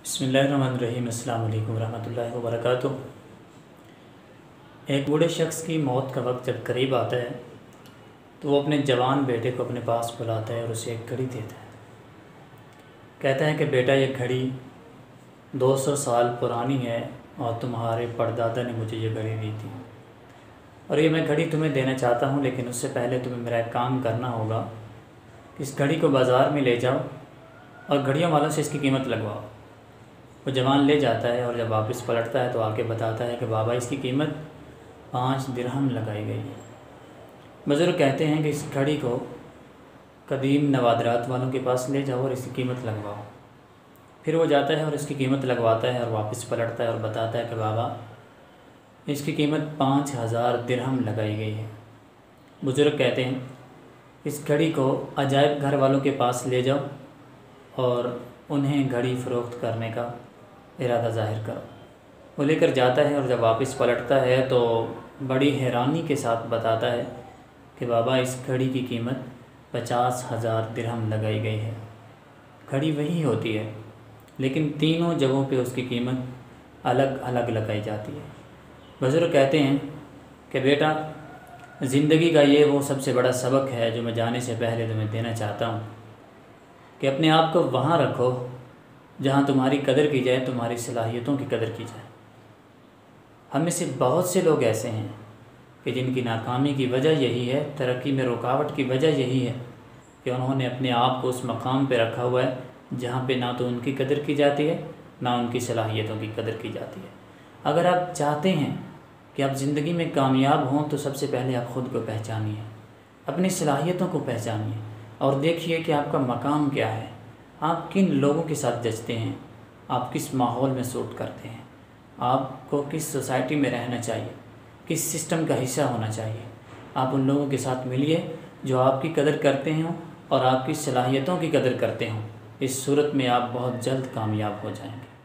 बिस्मिल्लाहिर्रहमानिर्रहीम। अस्सलाम वालेकुम रहमतुल्लाहि व बरकातुहू। एक बूढ़े शख्स की मौत का वक्त जब करीब आता है तो वो अपने जवान बेटे को अपने पास बुलाता है और उसे एक घड़ी देता है। कहता है कि बेटा, ये घड़ी 200 साल पुरानी है और तुम्हारे परदादा ने मुझे ये घड़ी दी थी, और ये मैं घड़ी तुम्हें देना चाहता हूँ, लेकिन उससे पहले तुम्हें मेरा एक काम करना होगा। इस घड़ी को बाज़ार में ले जाओ और घड़ियों वालों से इसकी कीमत लगवाओ। वो जवान ले जाता है और जब वापस पलटता है तो आके बताता है कि बाबा, इसकी कीमत 5 दिरहम लगाई गई है। बुज़ुर्ग कहते हैं कि इस घड़ी को कदीम नवादरात वालों के पास ले जाओ और इसकी कीमत लगवाओ। फिर वो जाता है और इसकी कीमत लगवाता है और वापस पलटता है और बताता है कि बाबा, इसकी कीमत 5000 दिरहम लगाई गई है। बुज़ुर्ग कहते हैं, इस घड़ी को अजायब घर वालों के पास ले जाओ और उन्हें घड़ी फ़रोख्त करने का इरादा ज़ाहिर करो। वो लेकर जाता है और जब वापस पलटता है तो बड़ी हैरानी के साथ बताता है कि बाबा, इस घड़ी की कीमत 50,000 दिरहम लगाई गई है। घड़ी वही होती है, लेकिन तीनों जगहों पे उसकी कीमत अलग अलग लगाई जाती है। बुज़ुर्ग कहते हैं कि बेटा, ज़िंदगी का ये वो सबसे बड़ा सबक है जो मैं जाने से पहले तुम्हें देना चाहता हूँ कि अपने आप को वहाँ रखो जहाँ तुम्हारी कदर की जाए, तुम्हारी सलाहियतों की कदर की जाए। हम में से बहुत से लोग ऐसे हैं कि जिनकी नाकामी की वजह यही है, तरक्की में रुकावट की वजह यही है कि उन्होंने अपने आप को उस मकाम पे रखा हुआ है जहाँ पे ना तो उनकी कदर की जाती है, ना उनकी सलाहियतों की कदर की जाती है। अगर आप चाहते हैं कि आप ज़िंदगी में कामयाब हों तो सबसे पहले आप ख़ुद को पहचानिए, अपनी सलाहियतों को पहचानिए और देखिए कि आपका मकाम क्या है। आप किन लोगों के साथ जचते हैं, आप किस माहौल में सूट करते हैं, आपको किस सोसाइटी में रहना चाहिए, किस सिस्टम का हिस्सा होना चाहिए। आप उन लोगों के साथ मिलिए जो आपकी कदर करते हों और आपकी सलाहियतों की कदर करते हों। इस सूरत में आप बहुत जल्द कामयाब हो जाएंगे।